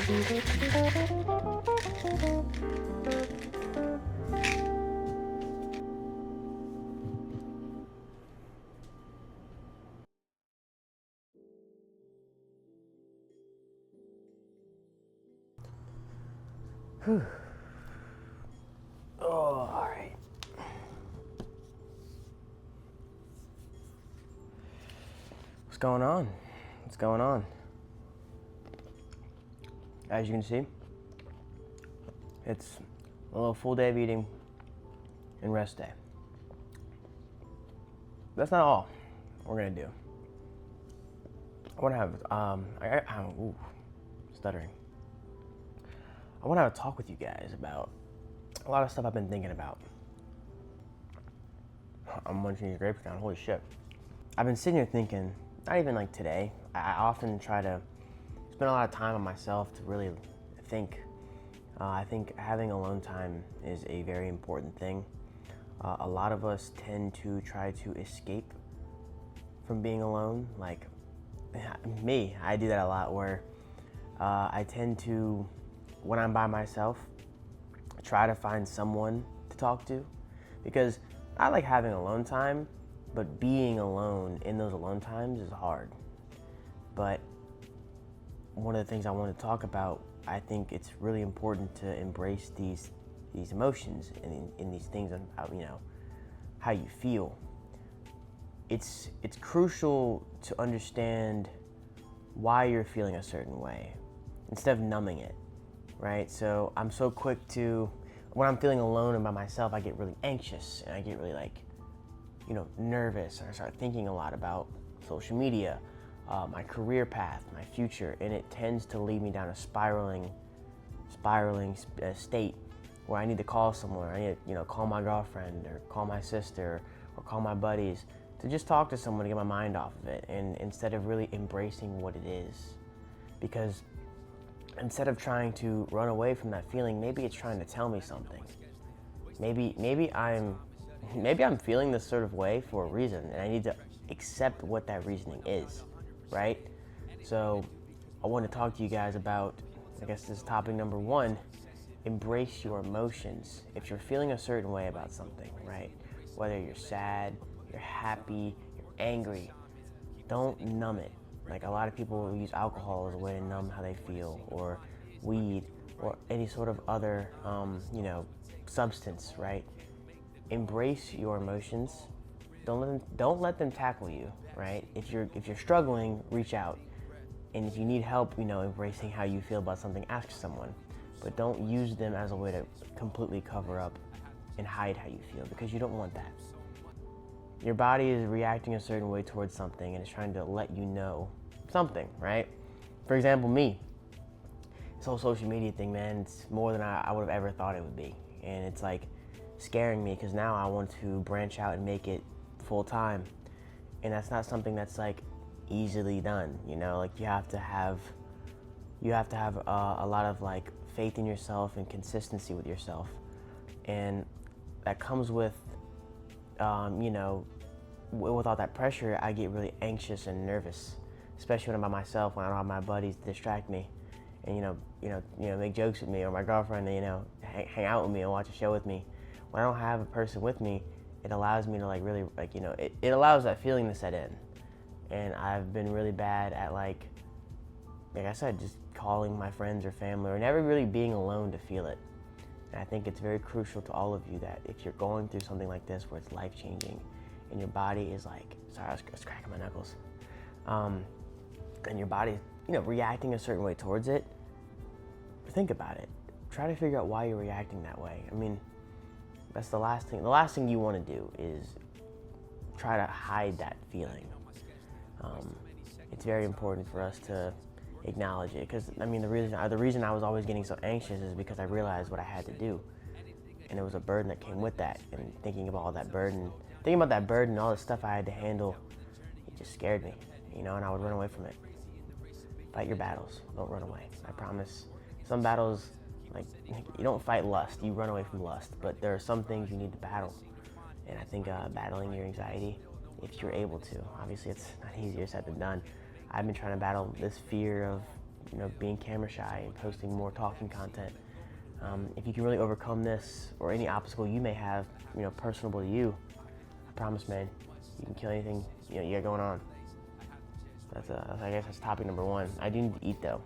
Whew. Oh, all right. What's going on? What's going on? As you can see, it's a little full day of eating and rest day. That's not all we're gonna do. I want to have stuttering. I want to have a talk with you guys about a lot of stuff I've been thinking about. I'm munching these grapes down. Holy shit! I've been sitting here thinking. Not even like today. I often try to spend a lot of time on myself to really think. I think having alone time is a very important thing. A lot of us tend to try to escape from being alone. Like me, I do that a lot where I tend to, when I'm by myself, try to find someone to talk to, because I like having alone time, but being alone in those alone times is hard. But one of the things I want to talk about, I think it's really important to embrace these emotions and in these things about, how you feel. It's crucial to understand why you're feeling a certain way instead of numbing it, right? So I'm so quick to, when I'm feeling alone and by myself, I get really anxious and I get really nervous, and I start thinking a lot about social media, my career path, my future, and it tends to lead me down a spiraling state where I need to call someone. I need to, call my girlfriend or call my sister or call my buddies to just talk to someone to get my mind off of it, and instead of really embracing what it is. Because instead of trying to run away from that feeling, maybe it's trying to tell me something. Maybe I'm feeling this sort of way for a reason, and I need to accept what that reasoning is, right? So I want to talk to you guys about, I guess this is topic number one, embrace your emotions. If you're feeling a certain way about something, right? Whether you're sad, you're happy, you're angry, don't numb it. Like a lot of people use alcohol as a way to numb how they feel, or weed, or any sort of other, substance, right? Embrace your emotions. Don't let them tackle you, right? If you're struggling, reach out. And if you need help, embracing how you feel about something, ask someone. But don't use them as a way to completely cover up and hide how you feel, because you don't want that. Your body is reacting a certain way towards something and it's trying to let you know something, right? For example, me. This whole social media thing, man, it's more than I would have ever thought it would be. And it's like scaring me, because now I want to branch out and make it full time. And that's not something that's like easily done, like you have to have a lot of like faith in yourself and consistency with yourself. And that comes with, with all that pressure, I get really anxious and nervous, especially when I'm by myself, when I don't have my buddies to distract me and, make jokes with me, or my girlfriend to, hang out with me and watch a show with me. When I don't have a person with me, it allows me to really, it allows that feeling to set in. And I've been really bad at like I said, just calling my friends or family, or never really being alone to feel it. And I think it's very crucial to all of you that if you're going through something like this where it's life-changing and your body is like, sorry, I was cracking my knuckles, and your body, reacting a certain way towards it, think about it. Try to figure out why you're reacting that way. I mean, that's the last thing. The last thing you want to do is try to hide that feeling. It's very important for us to acknowledge it, because the reason I was always getting so anxious is because I realized what I had to do, and there was a burden that came with that. And thinking about all that burden, all the stuff I had to handle, it just scared me, and I would run away from it. Fight your battles. Don't run away. I promise. Some battles, like, you don't fight lust. You run away from lust. But there are some things you need to battle, and I think battling your anxiety, if you're able to. Obviously, it's not easier said than done. I've been trying to battle this fear of being camera shy and posting more talking content. If you can really overcome this or any obstacle you may have, personable to you, I promise, man, you can kill anything you got going on. I guess that's topic number one. I do need to eat though.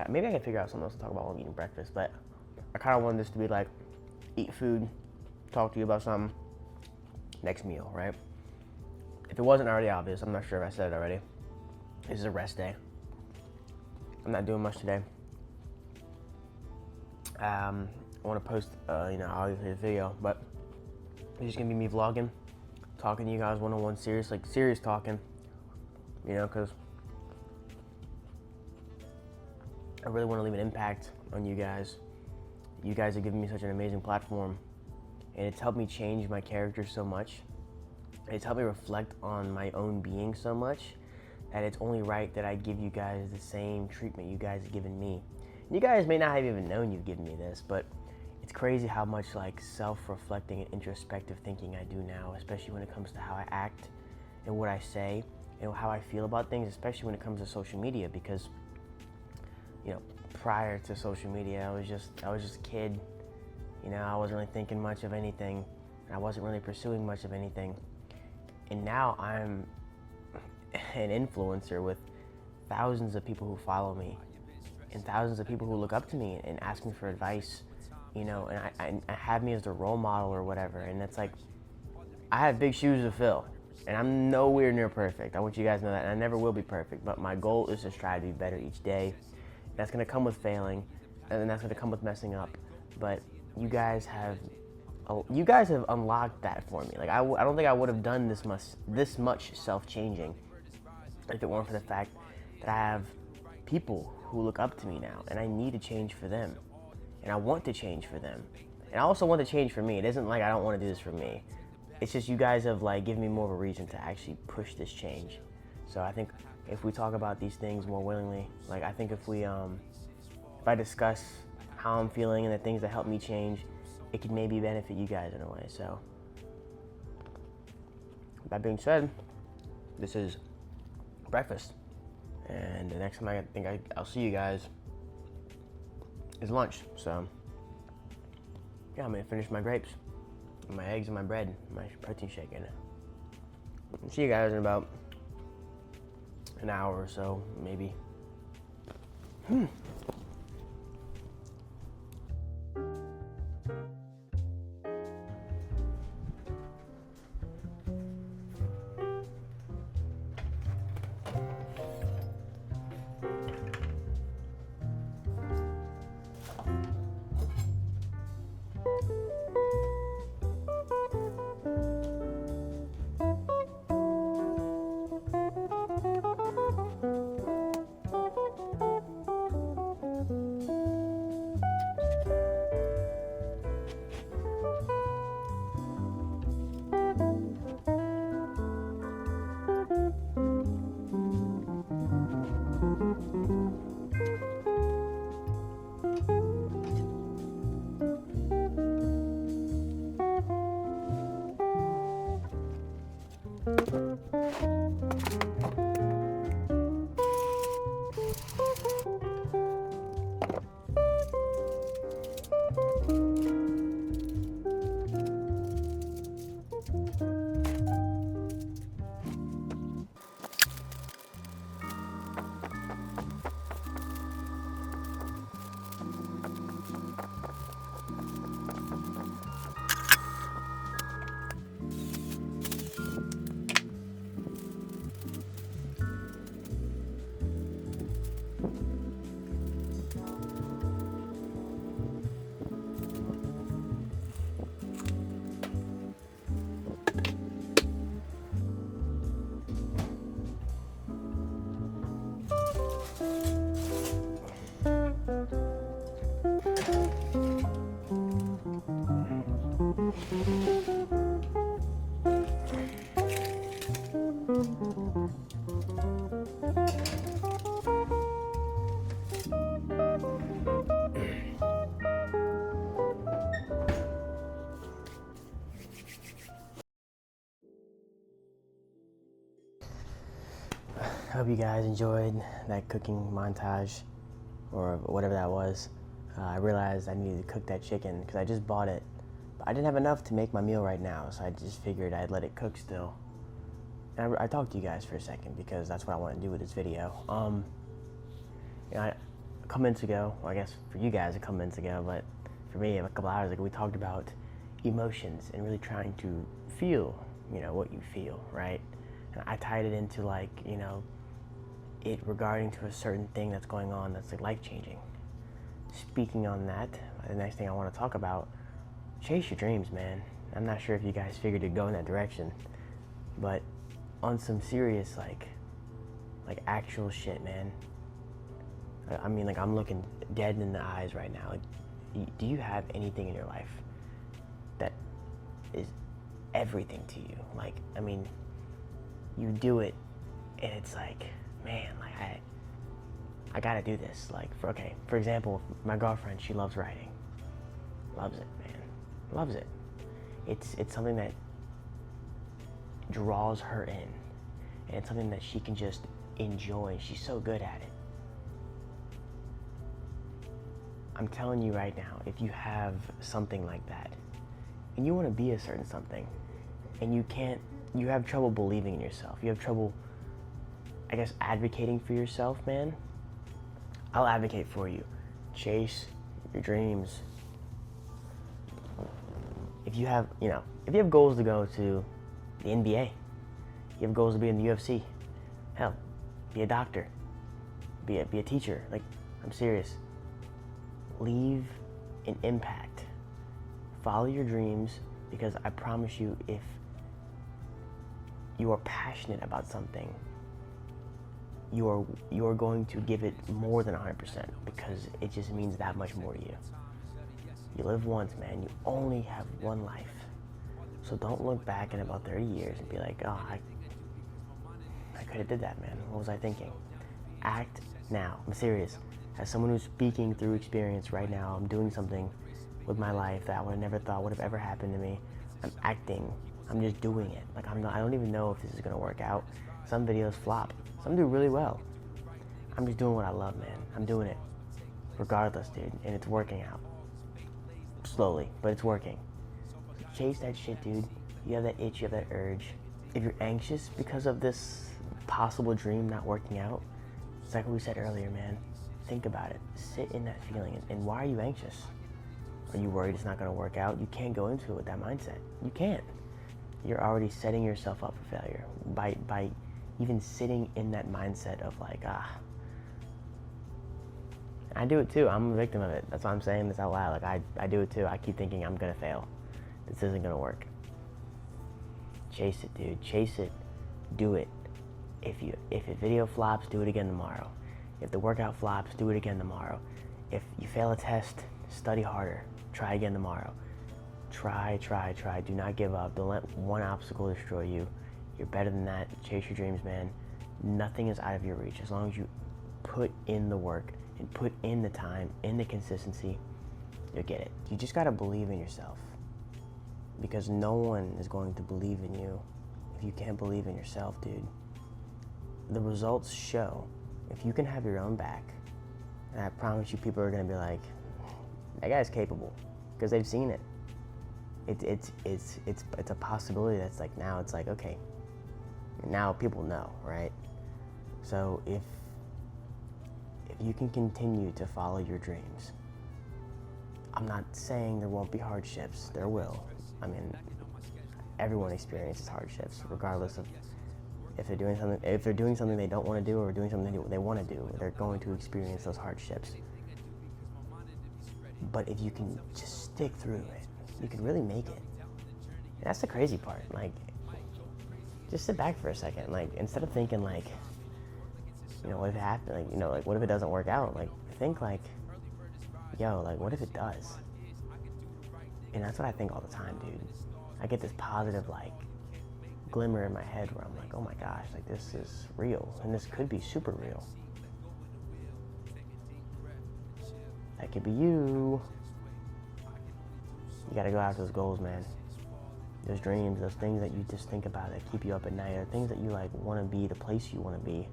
Maybe I can figure out something else to talk about while I'm eating breakfast, but I kind of wanted this to be like, eat food, talk to you about something, next meal, right? If it wasn't already obvious, I'm not sure if I said it already. This is a rest day. I'm not doing much today. I want to post, obviously a video, but it's just gonna be me vlogging, talking to you guys one-on-one, serious talking, because I really want to leave an impact on you guys. You guys have given me such an amazing platform, and it's helped me change my character so much. It's helped me reflect on my own being so much that it's only right that I give you guys the same treatment you guys have given me. And you guys may not have even known you've given me this, but it's crazy how much like self-reflecting and introspective thinking I do now, especially when it comes to how I act and what I say and how I feel about things, especially when it comes to social media, because prior to social media, I was just a kid. I wasn't really thinking much of anything. I wasn't really pursuing much of anything. And now I'm an influencer with thousands of people who follow me and thousands of people who look up to me and ask me for advice, and I have me as their role model or whatever. And it's like, I have big shoes to fill, and I'm nowhere near perfect. I want you guys to know that, and I never will be perfect, but my goal is to strive to be better each day. That's gonna come with failing, and then that's gonna come with messing up. But you guys have unlocked that for me. Like I don't think I would have done this much self-changing if it weren't for the fact that I have people who look up to me now, and I need to change for them, and I want to change for them, and I also want to change for me. It isn't like I don't want to do this for me. It's just you guys have like given me more of a reason to actually push this change. So I think if we talk about these things more willingly, like I think if I discuss how I'm feeling and the things that help me change, it could maybe benefit you guys in a way. So that being said, this is breakfast, and the next time I think I'll see you guys is lunch. So yeah, I'm gonna finish my grapes, my eggs, and my bread, my protein shake in it. See you guys in about an hour or so, maybe. hope you guys enjoyed that cooking montage or whatever that was. I realized I needed to cook that chicken because I just bought it. But I didn't have enough to make my meal right now, so I just figured I'd let it cook still. And I talked to you guys for a second because that's what I want to do with this video. A couple minutes ago, well, I guess for you guys a couple minutes ago, but for me a couple hours ago, we talked about emotions and really trying to feel, what you feel, right? And I tied it into like, it regarding to a certain thing that's going on that's like life-changing. Speaking on that, the next thing I want to talk about, chase your dreams, man. I'm not sure if you guys figured to go in that direction, but on some serious, like actual shit, man. I mean, like, I'm looking dead in the eyes right now. Like, do you have anything in your life that is everything to you? Like, I mean, you do it, and it's like, man, like, I gotta do this. Like, for example, my girlfriend, she loves writing. Loves it, man. Loves it. It's something that draws her in, and it's something that she can just enjoy. She's so good at it. I'm telling you right now, if you have something like that, and you want to be a certain something, and you have trouble believing in yourself, you have trouble, I guess, advocating for yourself, man, I'll advocate for you. Chase your dreams. If you have goals to go to the NBA, you have goals to be in the UFC, hell, be a doctor, be a teacher. Like, I'm serious. Leave an impact. Follow your dreams, because I promise you, if you are passionate about something, you are going to give it more than 100%, because it just means that much more to you. You live once, man. You only have one life. So don't look back in about 30 years and be like, oh, I could have did that, man. What was I thinking? Act now. I'm serious. As someone who's speaking through experience right now, I'm doing something with my life that I would have never thought would have ever happened to me. I'm acting. I'm just doing it. Like, I don't even know if this is going to work out. Some videos flop. Some do really well. I'm just doing what I love, man. I'm doing it regardless, dude. And it's working out. Slowly, but it's working. Chase that shit, dude. You have that itch, you have that urge. If you're anxious because of this possible dream not working out, it's like what we said earlier, man. Think about it. Sit in that feeling. And why are you anxious? Are you worried it's not going to work out? You can't go into it with that mindset. You can't. You're already setting yourself up for failure by even sitting in that mindset of like, I do it too. I'm a victim of it. That's why I'm saying this out loud. Like, I do it too. I keep thinking I'm going to fail. This isn't going to work. Chase it, dude. Chase it. Do it. If a video flops, do it again tomorrow. If the workout flops, do it again tomorrow. If you fail a test, study harder. Try again tomorrow. Try. Do not give up. Don't let one obstacle destroy you. You're better than that. Chase your dreams, man. Nothing is out of your reach. As long as you put in the work and put in the time, in the consistency, you'll get it. You just gotta believe in yourself, because no one is going to believe in you if you can't believe in yourself, dude. The results show. If you can have your own back, and I promise you, people are gonna be like, that guy's capable, because they've seen it. It's a possibility that's like, now it's like, okay, now people know, right? So if you can continue to follow your dreams, I'm not saying there won't be hardships. There will. I mean, everyone experiences hardships, regardless of if they're doing something they don't want to do, or doing something they want to do. They're going to experience those hardships. But if you can just stick through it, you can really make it. And that's the crazy part. Like, just sit back for a second. Like, instead of thinking like, what if it happens? Like, what if it doesn't work out? Like, think like, yo, like, what if it does? And that's what I think all the time, dude. I get this positive, like, glimmer in my head where I'm like, oh my gosh, like, this is real, and this could be super real. That could be you. You gotta go after those goals, man. Those dreams, those things that you just think about that keep you up at night, or things that you like want to be, the place you want to be.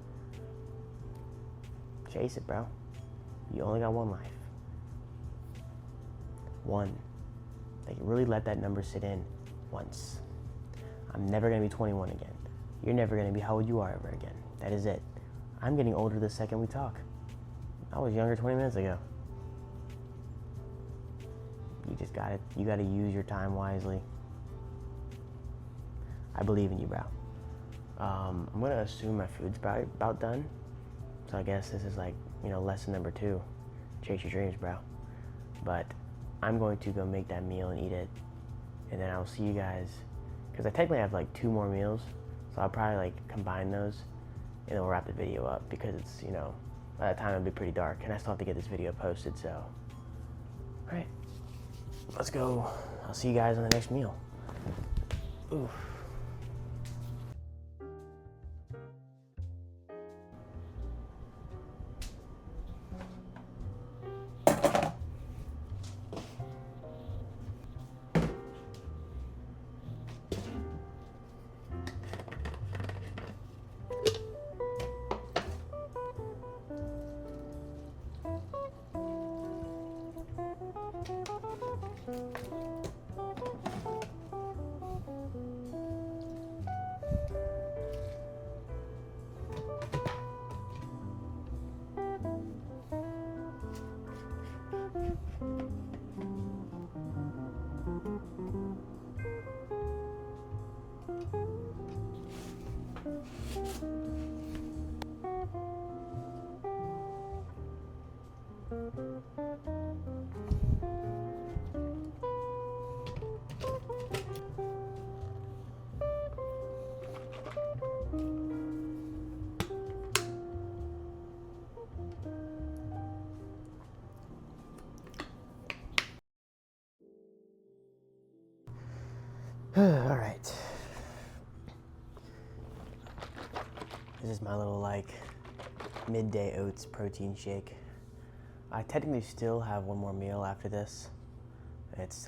Chase it, bro. You only got one life. One. Like, really let that number sit in once. I'm never gonna be 21 again. You're never gonna be how old you are ever again. That is it. I'm getting older the second we talk. I was younger 20 minutes ago. You gotta use your time wisely. I believe in you, bro. I'm gonna assume my food's about done. So I guess this is like, lesson number 2. Chase your dreams, bro. But I'm going to go make that meal and eat it. And then I'll see you guys, because I technically have like 2 more meals. So I'll probably like combine those and then we'll wrap the video up, because it's, by that time it'll be pretty dark and I still have to get this video posted, so. All right, let's go. I'll see you guys on the next meal. Oof. All right. This is my little midday oats protein shake. I technically still have one more meal after this.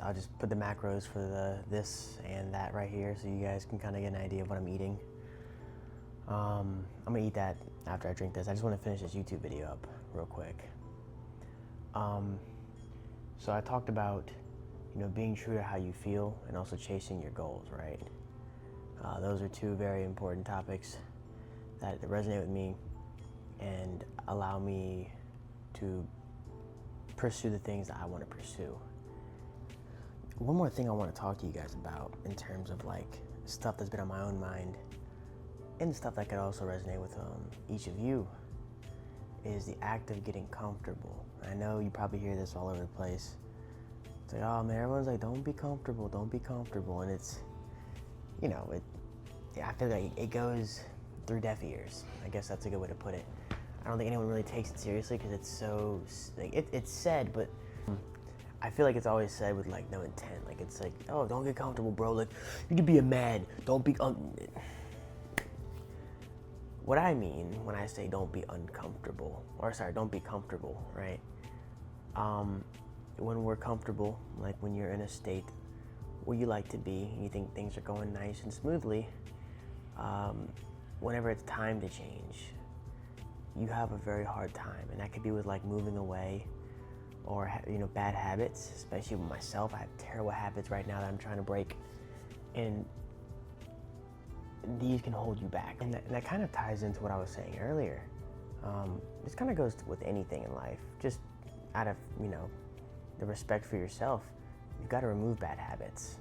I'll just put the macros for this and that right here so you guys can kind of get an idea of what I'm eating. I'm gonna eat that after I drink this. I just want to finish this YouTube video up real quick. So I talked about being true to how you feel and also chasing your goals, right? Those are 2 very important topics that resonate with me and allow me to pursue the things that I want to pursue. One more thing I want to talk to you guys about in terms of stuff that's been on my own mind and stuff that could also resonate with each of you is the act of getting comfortable. I know you probably hear this all over the place. It's like, oh man, everyone's like, don't be comfortable, don't be comfortable. And it's, I feel like it goes through deaf ears. I guess that's a good way to put it. I don't think anyone really takes it seriously because it's so, it's said, but I feel like it's always said with no intent. It's like, oh, don't get comfortable, bro. You need to be a man. Don't be, what I mean when I say don't be uncomfortable, don't be comfortable, right? When we're comfortable, when you're in a state where you like to be, and you think things are going nice and smoothly, whenever it's time to change, you have a very hard time. And that could be with moving away or, bad habits, especially with myself. I have terrible habits right now that I'm trying to break. And these can hold you back. And that kind of ties into what I was saying earlier. This kind of goes with anything in life. Just out of, the respect for yourself, you've got to remove bad habits,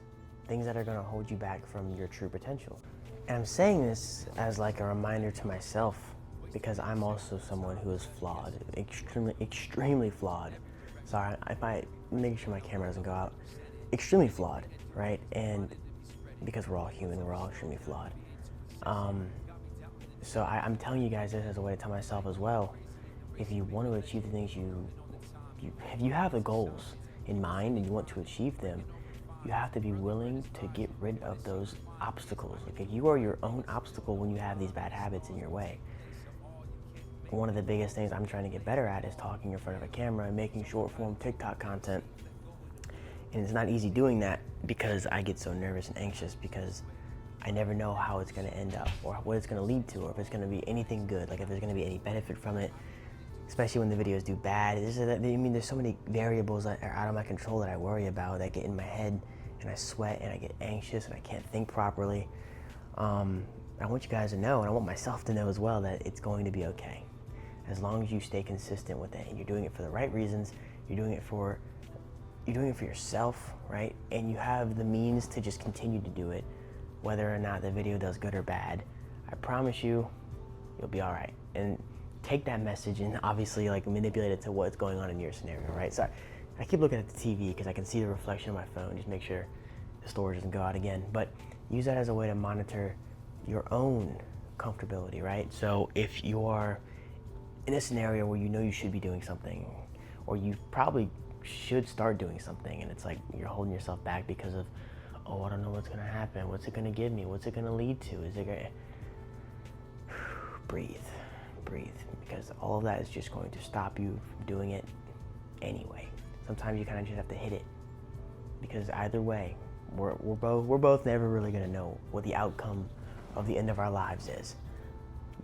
things that are going to hold you back from your true potential. And I'm saying this as a reminder to myself, because I'm also someone who is flawed, extremely flawed. Sorry, if I make sure my camera doesn't go out. Extremely flawed, right? And because we're all human, we're all extremely flawed. So I'm telling you guys this as a way to tell myself as well. If you want to achieve the things if you have the goals in mind and you want to achieve them, you have to be willing to get rid of those obstacles. Okay, you are your own obstacle when you have these bad habits in your way. One of the biggest things I'm trying to get better at is talking in front of a camera and making short form TikTok content. And it's not easy doing that because I get so nervous and anxious because I never know how it's going to end up or what it's going to lead to, or if it's going to be anything good, if there's going to be any benefit from it. especially when the videos do bad. There's so many variables that are out of my control that I worry about, that get in my head, and I sweat and I get anxious and I can't think properly. I want you guys to know, and I want myself to know as well, that it's going to be okay. As long as you stay consistent with it and you're doing it for the right reasons, you're doing it for yourself, right? And you have the means to just continue to do it, whether or not the video does good or bad. I promise you, you'll be all right. And take that message and obviously like manipulate it to what's going on in your scenario, right? So I keep looking at the TV because I can see the reflection of my phone. Just make sure the storage doesn't go out again. But use that as a way to monitor your own comfortability, right? So if you are in a scenario where you know you should be doing something, or you probably should start doing something, and it's like you're holding yourself back because of, oh, I don't know what's gonna happen. What's it gonna give me? What's it gonna lead to? Is it gonna... breathe, because all of that is just going to stop you from doing it anyway. Sometimes you kind of just have to hit it, because either way, we're both never really gonna know what the outcome of the end of our lives is.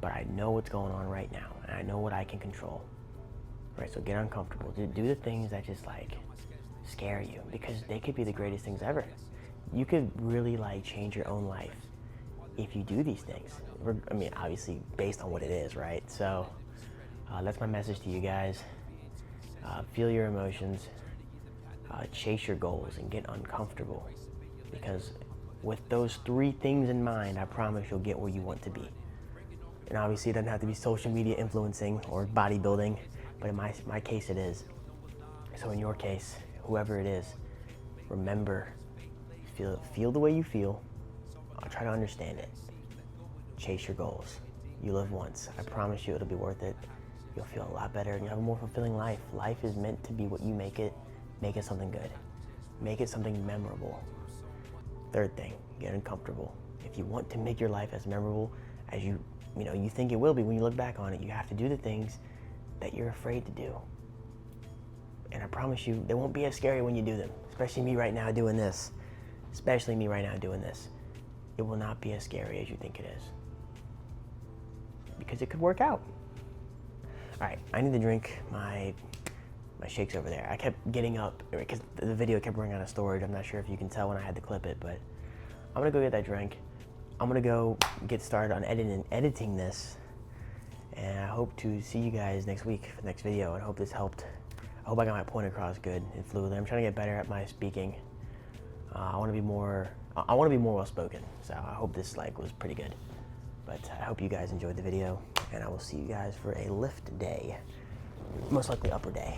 But I know what's going on right now, and I know what I can control. Right, so get uncomfortable. Do the things that just like scare you, because they could be the greatest things ever. You could really like change your own life if you do these things. I mean, obviously based on what it is, right? So that's my message to you guys. Feel your emotions, chase your goals, and get uncomfortable, because with those 3 things in mind, I promise you'll get where you want to be. And obviously it doesn't have to be social media influencing or bodybuilding, but in my case it is. So in your case, whoever it is, remember, feel the way you feel. Try to understand it. Chase your goals. You live once. I promise you it'll be worth it. You'll feel a lot better and you'll have a more fulfilling life. Life is meant to be what you make it. Make it something good. Make it something memorable. 3rd thing, get uncomfortable. If you want to make your life as memorable as you think it will be when you look back on it, you have to do the things that you're afraid to do. And I promise you, they won't be as scary when you do them. Especially me right now doing this. It will not be as scary as you think it is, because it could work out. All right, I need to drink my shakes over there. I kept getting up because the video kept running out of storage. I'm not sure if you can tell when I had to clip it, but I'm gonna go get that drink. I'm gonna go get started on editing this, and I hope to see you guys next week for the next video. And I hope this helped. I hope I got my point across good and fluidly. I'm trying to get better at my speaking. I want to be more well spoken. So I hope this was pretty good. But I hope you guys enjoyed the video, and I will see you guys for a lift day, most likely upper day.